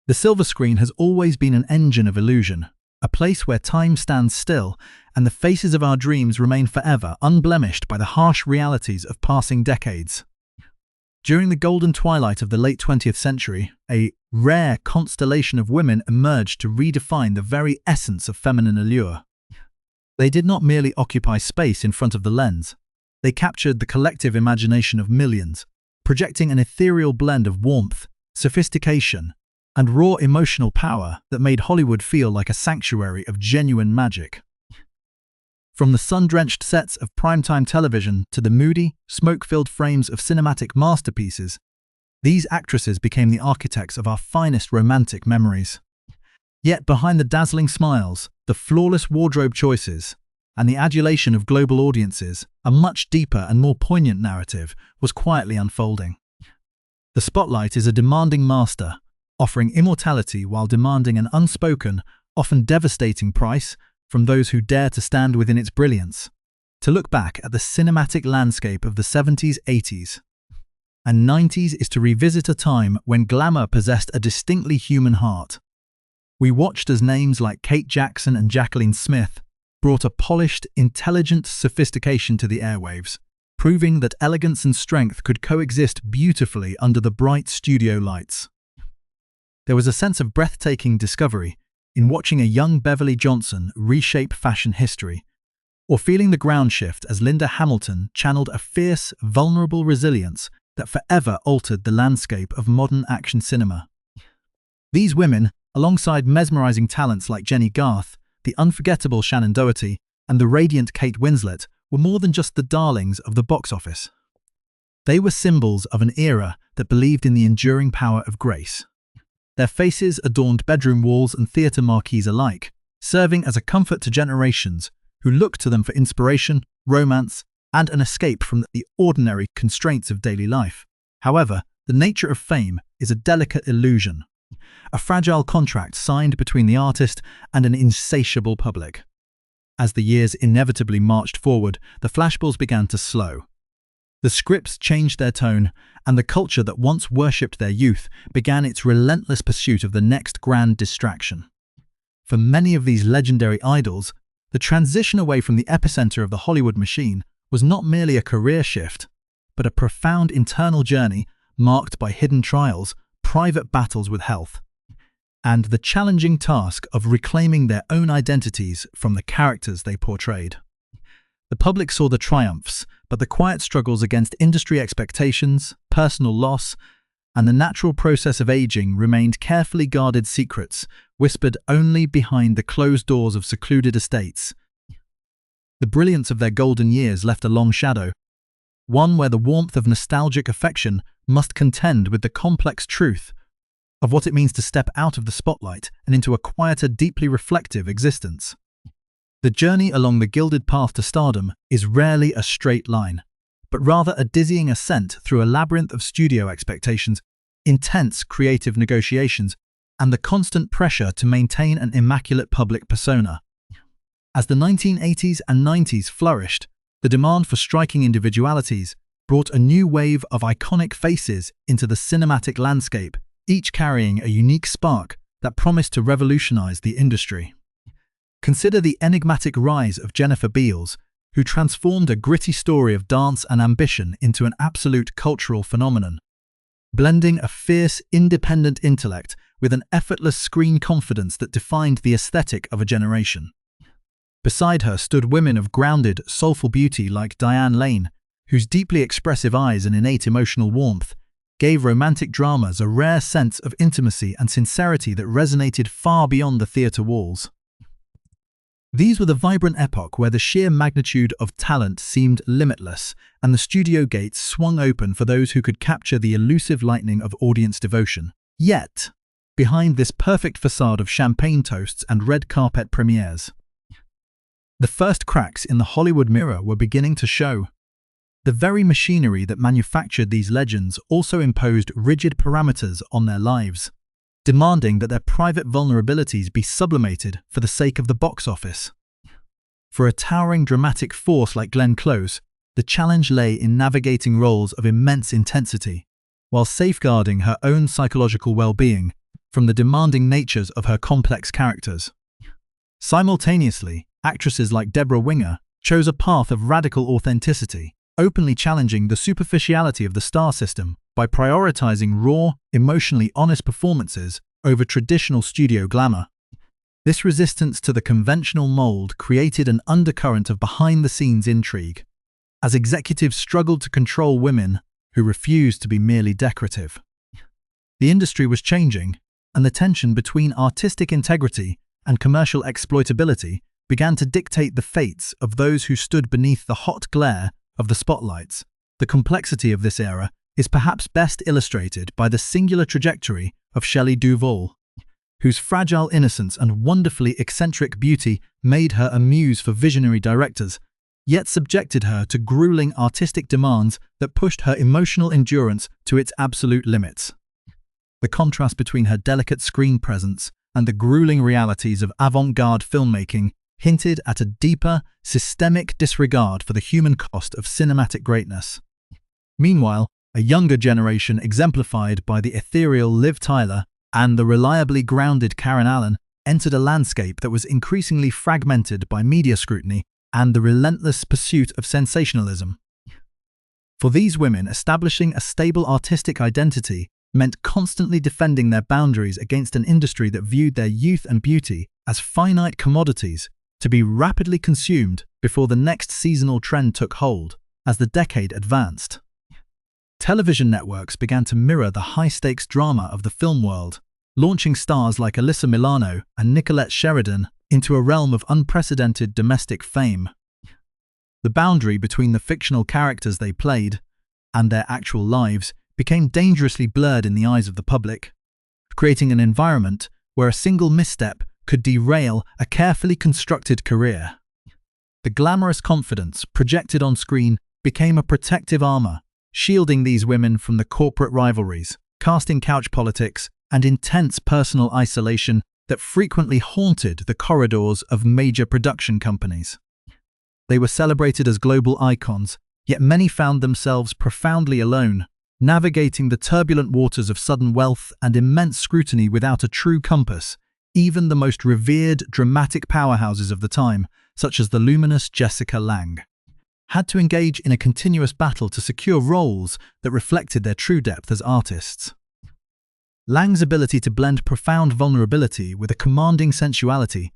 The silver screen has always been an engine of illusion, a place where time stands still and the faces of our dreams remain forever unblemished by the harsh realities of passing decades. During the golden twilight of the late 20th century, a rare constellation of women emerged to redefine the very essence of feminine allure. They did not merely occupy space in front of the lens. They captured the collective imagination of millions, projecting an ethereal blend of warmth, sophistication, and raw emotional power that made Hollywood feel like a sanctuary of genuine magic. From the sun-drenched sets of primetime television to the moody, smoke-filled frames of cinematic masterpieces, these actresses became the architects of our finest romantic memories. Yet behind the dazzling smiles, the flawless wardrobe choices, and the adulation of global audiences, a much deeper and more poignant narrative was quietly unfolding. The spotlight is a demanding master, offering immortality while demanding an unspoken, often devastating price from those who dare to stand within its brilliance. To look back at the cinematic landscape of the 70s, 80s, and 90s is to revisit a time when glamour possessed a distinctly human heart. We watched as names like Kate Jackson and Jacqueline Smith brought a polished, intelligent sophistication to the airwaves, proving that elegance and strength could coexist beautifully under the bright studio lights. There was a sense of breathtaking discovery in watching a young Beverly Johnson reshape fashion history, or feeling the ground shift as Linda Hamilton channeled a fierce, vulnerable resilience that forever altered the landscape of modern action cinema. These women, alongside mesmerizing talents like Jenny Garth, the unforgettable Shannon Doherty, and the radiant Kate Winslet, were more than just the darlings of the box office. They were symbols of an era that believed in the enduring power of grace. Their faces adorned bedroom walls and theatre marquees alike, serving as a comfort to generations who looked to them for inspiration, romance, and an escape from the ordinary constraints of daily life. However, the nature of fame is a delicate illusion, a fragile contract signed between the artist and an insatiable public. As the years inevitably marched forward, the flashbulbs began to slow. The scripts changed their tone, and the culture that once worshipped their youth began its relentless pursuit of the next grand distraction. For many of these legendary idols, the transition away from the epicenter of the Hollywood machine was not merely a career shift, but a profound internal journey marked by hidden trials, private battles with health, and the challenging task of reclaiming their own identities from the characters they portrayed. The public saw the triumphs, but the quiet struggles against industry expectations, personal loss, and the natural process of aging remained carefully guarded secrets, whispered only behind the closed doors of secluded estates. The brilliance of their golden years left a long shadow, one where the warmth of nostalgic affection must contend with the complex truth of what it means to step out of the spotlight and into a quieter, deeply reflective existence. The journey along the gilded path to stardom is rarely a straight line, but rather a dizzying ascent through a labyrinth of studio expectations, intense creative negotiations, and the constant pressure to maintain an immaculate public persona. As the 1980s and 90s flourished, the demand for striking individualities brought a new wave of iconic faces into the cinematic landscape, each carrying a unique spark that promised to revolutionize the industry. Consider the enigmatic rise of Jennifer Beals, who transformed a gritty story of dance and ambition into an absolute cultural phenomenon, blending a fierce, independent intellect with an effortless screen confidence that defined the aesthetic of a generation. Beside her stood women of grounded, soulful beauty like Diane Lane, whose deeply expressive eyes and innate emotional warmth gave romantic dramas a rare sense of intimacy and sincerity that resonated far beyond the theatre walls. These were the vibrant epoch where the sheer magnitude of talent seemed limitless, and the studio gates swung open for those who could capture the elusive lightning of audience devotion. Yet, behind this perfect facade of champagne toasts and red carpet premieres, the first cracks in the Hollywood mirror were beginning to show. The very machinery that manufactured these legends also imposed rigid parameters on their lives, demanding that their private vulnerabilities be sublimated for the sake of the box office. For a towering dramatic force like Glenn Close, the challenge lay in navigating roles of immense intensity, while safeguarding her own psychological well-being from the demanding natures of her complex characters. Simultaneously, actresses like Deborah Winger chose a path of radical authenticity, openly challenging the superficiality of the star system by prioritizing raw, emotionally honest performances over traditional studio glamour. This resistance to the conventional mold created an undercurrent of behind-the-scenes intrigue, as executives struggled to control women who refused to be merely decorative. The industry was changing, and the tension between artistic integrity and commercial exploitability began to dictate the fates of those who stood beneath the hot glare of the spotlights. The complexity of this era is perhaps best illustrated by the singular trajectory of Shelley Duvall, whose fragile innocence and wonderfully eccentric beauty made her a muse for visionary directors, yet subjected her to grueling artistic demands that pushed her emotional endurance to its absolute limits. The contrast between her delicate screen presence and the grueling realities of avant-garde filmmaking hinted at a deeper, systemic disregard for the human cost of cinematic greatness. Meanwhile, a younger generation exemplified by the ethereal Liv Tyler and the reliably grounded Karen Allen entered a landscape that was increasingly fragmented by media scrutiny and the relentless pursuit of sensationalism. For these women, establishing a stable artistic identity meant constantly defending their boundaries against an industry that viewed their youth and beauty as finite commodities to be rapidly consumed before the next seasonal trend took hold. As the decade advanced, television networks began to mirror the high-stakes drama of the film world, launching stars like Alyssa Milano and Nicolette Sheridan into a realm of unprecedented domestic fame. The boundary between the fictional characters they played and their actual lives became dangerously blurred in the eyes of the public, creating an environment where a single misstep could derail a carefully constructed career. The glamorous confidence projected on screen became a protective armor, shielding these women from the corporate rivalries, casting couch politics, and intense personal isolation that frequently haunted the corridors of major production companies. They were celebrated as global icons, yet many found themselves profoundly alone, navigating the turbulent waters of sudden wealth and immense scrutiny without a true compass. Even the most revered dramatic powerhouses of the time, such as the luminous Jessica Lange, had to engage in a continuous battle to secure roles that reflected their true depth as artists. Lange's ability to blend profound vulnerability with a commanding sensuality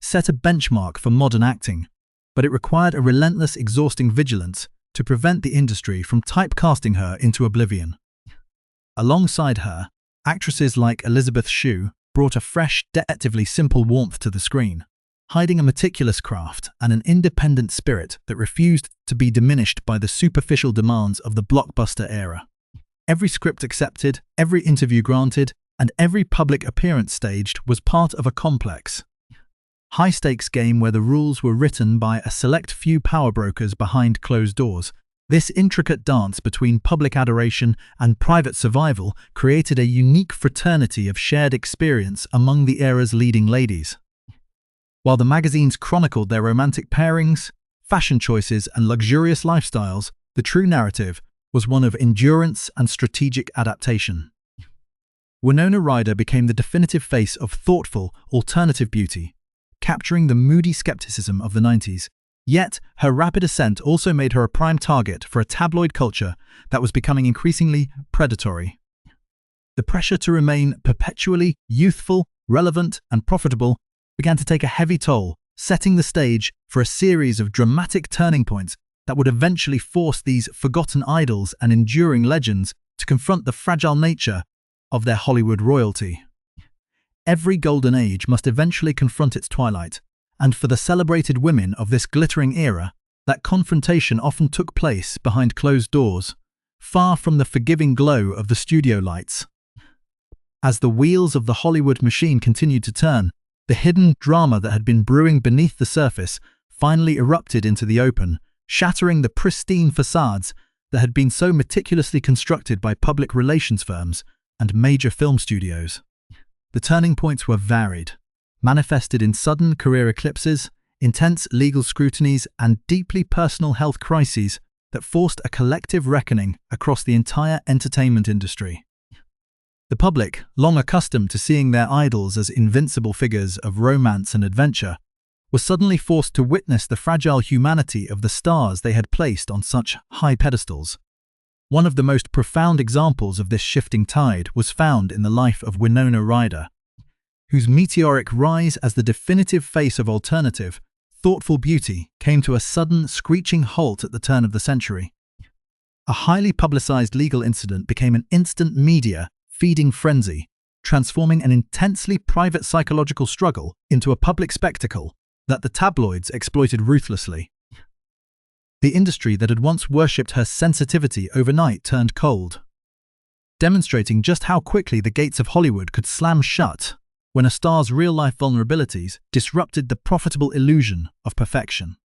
set a benchmark for modern acting, but it required a relentless, exhausting vigilance to prevent the industry from typecasting her into oblivion. Alongside her, actresses like Elizabeth Shue brought a fresh, deceptively simple warmth to the screen, hiding a meticulous craft and an independent spirit that refused to be diminished by the superficial demands of the blockbuster era. Every script accepted, every interview granted, and every public appearance staged was part of a complex, high-stakes game where the rules were written by a select few power brokers behind closed doors. This intricate dance between public adoration and private survival created a unique fraternity of shared experience among the era's leading ladies. While the magazines chronicled their romantic pairings, fashion choices, and luxurious lifestyles, the true narrative was one of endurance and strategic adaptation. Winona Ryder became the definitive face of thoughtful, alternative beauty, capturing the moody skepticism of the 90s. Yet, her rapid ascent also made her a prime target for a tabloid culture that was becoming increasingly predatory. The pressure to remain perpetually youthful, relevant, and profitable began to take a heavy toll, setting the stage for a series of dramatic turning points that would eventually force these forgotten idols and enduring legends to confront the fragile nature of their Hollywood royalty. Every golden age must eventually confront its twilight, and for the celebrated women of this glittering era, that confrontation often took place behind closed doors, far from the forgiving glow of the studio lights. As the wheels of the Hollywood machine continued to turn, the hidden drama that had been brewing beneath the surface finally erupted into the open, shattering the pristine facades that had been so meticulously constructed by public relations firms and major film studios. The turning points were varied, manifested in sudden career eclipses, intense legal scrutinies, and deeply personal health crises that forced a collective reckoning across the entire entertainment industry. The The public, long accustomed to seeing their idols as invincible figures of romance and adventure, was suddenly forced to witness the fragile humanity of the stars they had placed on such high pedestals. One of the most profound examples of this shifting tide was found in the life of Winona Ryder, whose meteoric rise as the definitive face of alternative, thoughtful beauty came to a sudden, screeching halt at the turn of the century. A highly publicized legal incident became an instant media feeding frenzy, transforming an intensely private psychological struggle into a public spectacle that the tabloids exploited ruthlessly. The industry that had once worshipped her sensitivity overnight turned cold, demonstrating just how quickly the gates of Hollywood could slam shut when a star's real-life vulnerabilities disrupted the profitable illusion of perfection.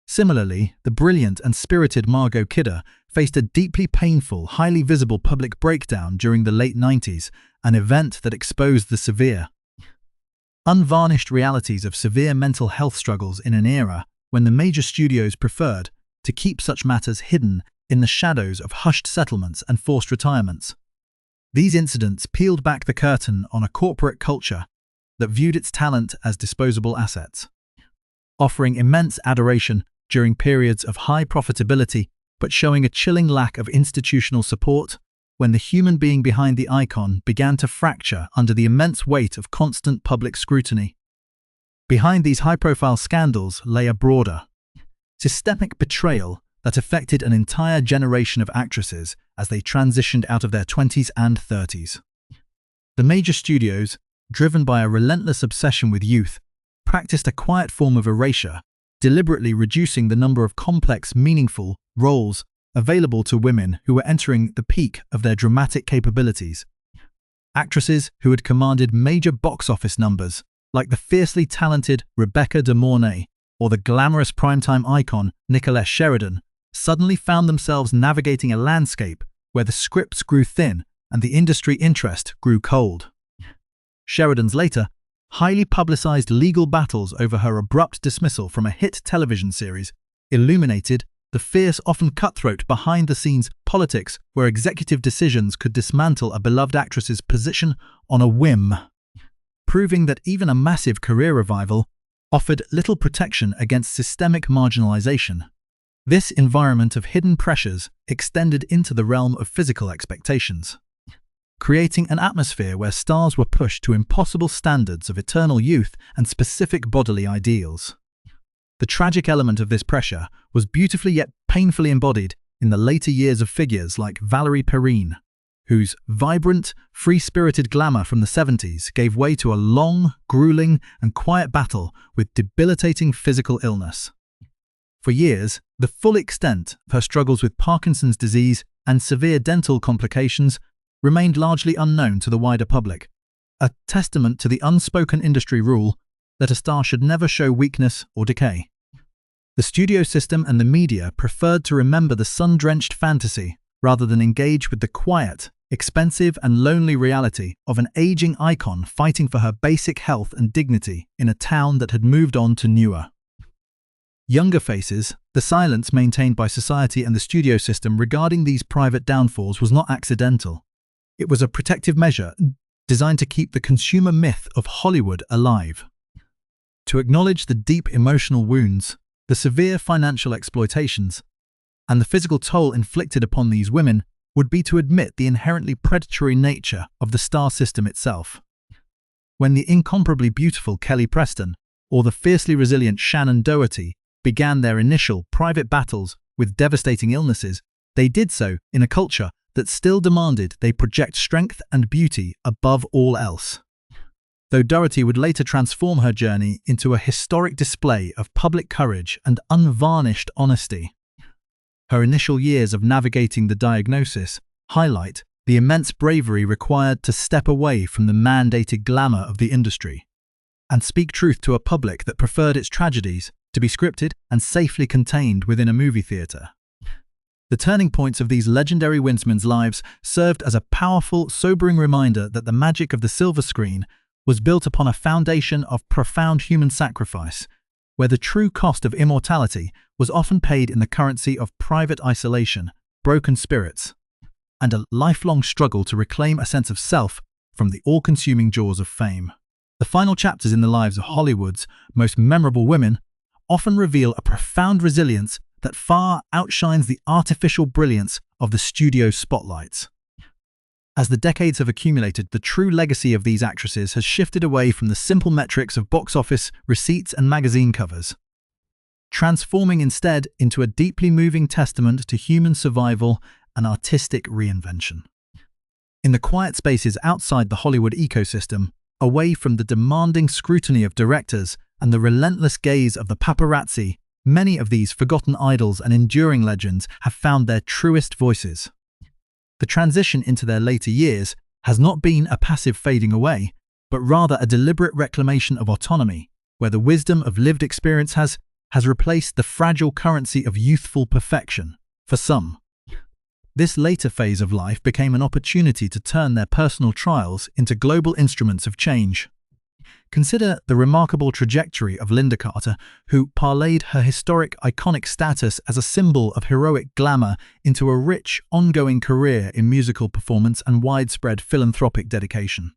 Similarly, the brilliant and spirited Margot Kidder faced a deeply painful, highly visible public breakdown during the late 90s, an event that exposed the severe, unvarnished realities of severe mental health struggles in an era when the major studios preferred to keep such matters hidden in the shadows of hushed settlements and forced retirements. These incidents peeled back the curtain on a corporate culture that viewed its talent as disposable assets, offering immense adoration during periods of high profitability, but showing a chilling lack of institutional support when the human being behind the icon began to fracture under the immense weight of constant public scrutiny. Behind these high-profile scandals lay a broader, systemic betrayal that affected an entire generation of actresses as they transitioned out of their 20s and 30s. The major studios, driven by a relentless obsession with youth, practiced a quiet form of erasure, deliberately reducing the number of complex, meaningful roles available to women who were entering the peak of their dramatic capabilities. Actresses who had commanded major box office numbers, like the fiercely talented Rebecca De Mornay or the glamorous primetime icon Nicolette Sheridan, suddenly found themselves navigating a landscape where the scripts grew thin and the industry interest grew cold. Sheridan's later, highly publicized legal battles over her abrupt dismissal from a hit television series illuminated the fierce, often cutthroat behind-the-scenes politics where executive decisions could dismantle a beloved actress's position on a whim, proving that even a massive career revival offered little protection against systemic marginalization. This environment of hidden pressures extended into the realm of physical expectations, creating an atmosphere where stars were pushed to impossible standards of eternal youth and specific bodily ideals. The tragic element of this pressure was beautifully yet painfully embodied in the later years of figures like Valerie Perrine, whose vibrant, free-spirited glamour from the 70s gave way to a long, grueling, and quiet battle with debilitating physical illness. For years, the full extent of her struggles with Parkinson's disease and severe dental complications remained largely unknown to the wider public, a testament to the unspoken industry rule that a star should never show weakness or decay. The studio system and the media preferred to remember the sun-drenched fantasy rather than engage with the quiet, expensive and lonely reality of an aging icon fighting for her basic health and dignity in a town that had moved on to newer, younger faces. The silence maintained by society and the studio system regarding these private downfalls was not accidental. It was a protective measure designed to keep the consumer myth of Hollywood alive. To acknowledge the deep emotional wounds, the severe financial exploitations, and the physical toll inflicted upon these women would be to admit the inherently predatory nature of the star system itself. When the incomparably beautiful Kelly Preston or the fiercely resilient Shannon Doherty began their initial private battles with devastating illnesses, they did so in a culture that still demanded they project strength and beauty above all else. Though Doherty would later transform her journey into a historic display of public courage and unvarnished honesty, her initial years of navigating the diagnosis highlight the immense bravery required to step away from the mandated glamour of the industry and speak truth to a public that preferred its tragedies to be scripted and safely contained within a movie theater. The turning points of these legendary women's lives served as a powerful, sobering reminder that the magic of the silver screen was built upon a foundation of profound human sacrifice, where the true cost of immortality was often paid in the currency of private isolation, broken spirits, and a lifelong struggle to reclaim a sense of self from the all-consuming jaws of fame. The final chapters in the lives of Hollywood's most memorable women often reveal a profound resilience that far outshines the artificial brilliance of the studio spotlights. As the decades have accumulated, the true legacy of these actresses has shifted away from the simple metrics of box office receipts and magazine covers, transforming instead into a deeply moving testament to human survival and artistic reinvention. In the quiet spaces outside the Hollywood ecosystem, away from the demanding scrutiny of directors and the relentless gaze of the paparazzi, many of these forgotten idols and enduring legends have found their truest voices. The transition into their later years has not been a passive fading away, but rather a deliberate reclamation of autonomy, where the wisdom of lived experience has replaced the fragile currency of youthful perfection. For some, this later phase of life became an opportunity to turn their personal trials into global instruments of change. Consider the remarkable trajectory of Linda Carter, who parlayed her historic, iconic status as a symbol of heroic glamour into a rich, ongoing career in musical performance and widespread philanthropic dedication.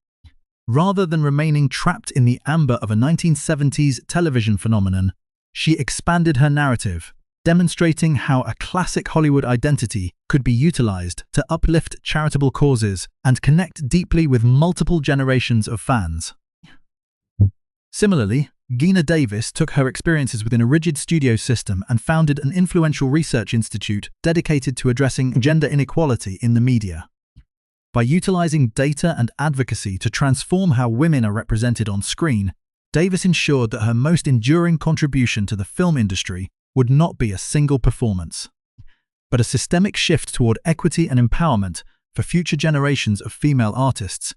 Rather than remaining trapped in the amber of a 1970s television phenomenon, she expanded her narrative, demonstrating how a classic Hollywood identity could be utilized to uplift charitable causes and connect deeply with multiple generations of fans. Similarly, Geena Davis took her experiences within a rigid studio system and founded an influential research institute dedicated to addressing gender inequality in the media. By utilizing data and advocacy to transform how women are represented on screen, Davis ensured that her most enduring contribution to the film industry would not be a single performance, but a systemic shift toward equity and empowerment for future generations of female artists.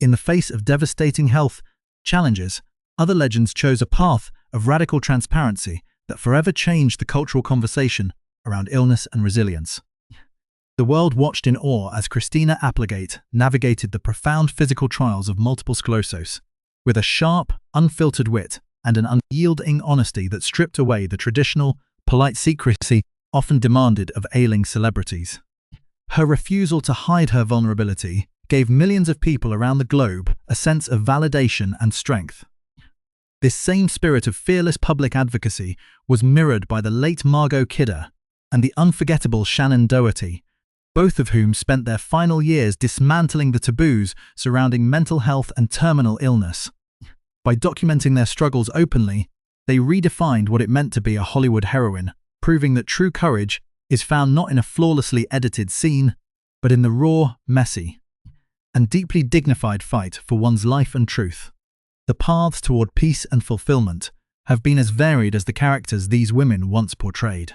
In the face of devastating health challenges, other legends chose a path of radical transparency that forever changed the cultural conversation around illness and resilience. The world watched in awe as Christina Applegate navigated the profound physical trials of multiple sclerosis, with a sharp, unfiltered wit and an unyielding honesty that stripped away the traditional, polite secrecy often demanded of ailing celebrities. Her refusal to hide her vulnerability gave millions of people around the globe a sense of validation and strength. This same spirit of fearless public advocacy was mirrored by the late Margot Kidder and the unforgettable Shannon Doherty, both of whom spent their final years dismantling the taboos surrounding mental health and terminal illness. By documenting their struggles openly, they redefined what it meant to be a Hollywood heroine, proving that true courage is found not in a flawlessly edited scene, but in the raw, messy, and deeply dignified fight for one's life and truth. The paths toward peace and fulfillment have been as varied as the characters these women once portrayed.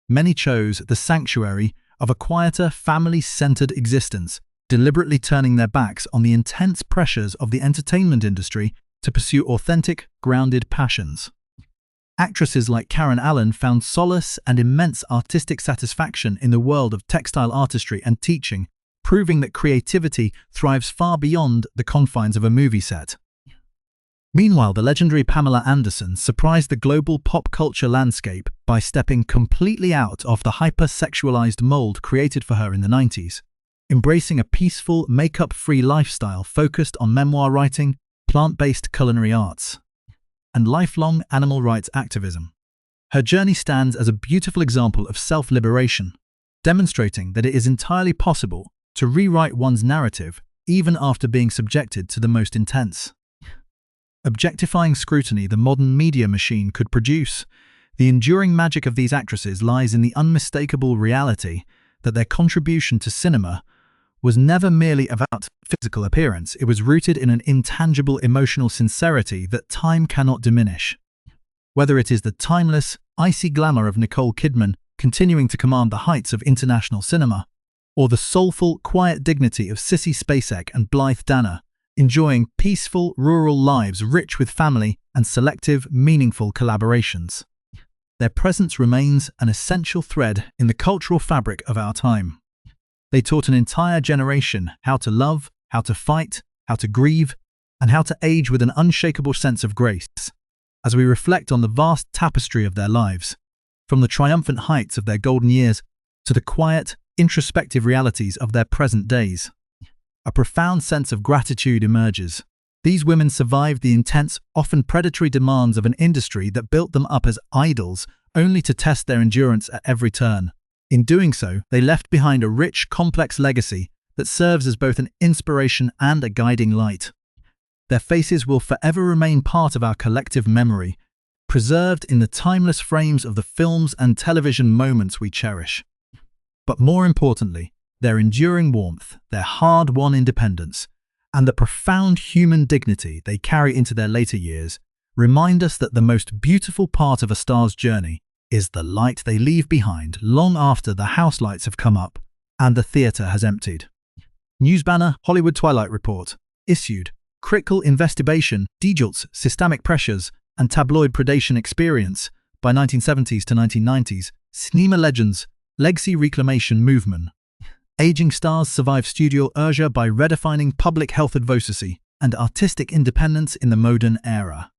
Many chose the sanctuary of a quieter, family-centered existence, deliberately turning their backs on the intense pressures of the entertainment industry to pursue authentic, grounded passions. Actresses like Karen Allen found solace and immense artistic satisfaction in the world of textile artistry and teaching, proving that creativity thrives far beyond the confines of a movie set. Meanwhile, the legendary Pamela Anderson surprised the global pop culture landscape by stepping completely out of the hyper-sexualized mold created for her in the 90s, embracing a peaceful, makeup-free lifestyle focused on memoir writing, plant-based culinary arts, and lifelong animal rights activism. Her journey stands as a beautiful example of self-liberation, demonstrating that it is entirely possible to rewrite one's narrative even after being subjected to the most intense, objectifying scrutiny the modern media machine could produce. The enduring magic of these actresses lies in the unmistakable reality that their contribution to cinema was never merely about physical appearance. It was rooted in an intangible emotional sincerity that time cannot diminish. Whether it is the timeless, icy glamour of Nicole Kidman continuing to command the heights of international cinema, or the soulful, quiet dignity of Sissy Spacek and Blythe Danner, enjoying peaceful, rural lives rich with family and selective, meaningful collaborations. Their presence remains an essential thread in the cultural fabric of our time. They taught an entire generation how to love, how to fight, how to grieve, and how to age with an unshakable sense of grace. As we reflect on the vast tapestry of their lives, from the triumphant heights of their golden years to the quiet, introspective realities of their present days. A profound sense of gratitude emerges. These women survived the intense, often predatory demands of an industry that built them up as idols, only to test their endurance at every turn. In doing so, they left behind a rich, complex legacy that serves as both an inspiration and a guiding light. Their faces will forever remain part of our collective memory, preserved in the timeless frames of the films and television moments we cherish. But more importantly, their enduring warmth, their hard-won independence, and the profound human dignity they carry into their later years remind us that the most beautiful part of a star's journey is the light they leave behind long after the house lights have come up and the theatre has emptied. News banner Hollywood Twilight Report. Issued. Critical Investigation, Dejults, Systemic Pressures, and Tabloid Predation Experience by 1970s to 1990s. Cinema Legends, Legacy Reclamation Movement. Aging stars survive studio urge by redefining public health advocacy and artistic independence in the modern era.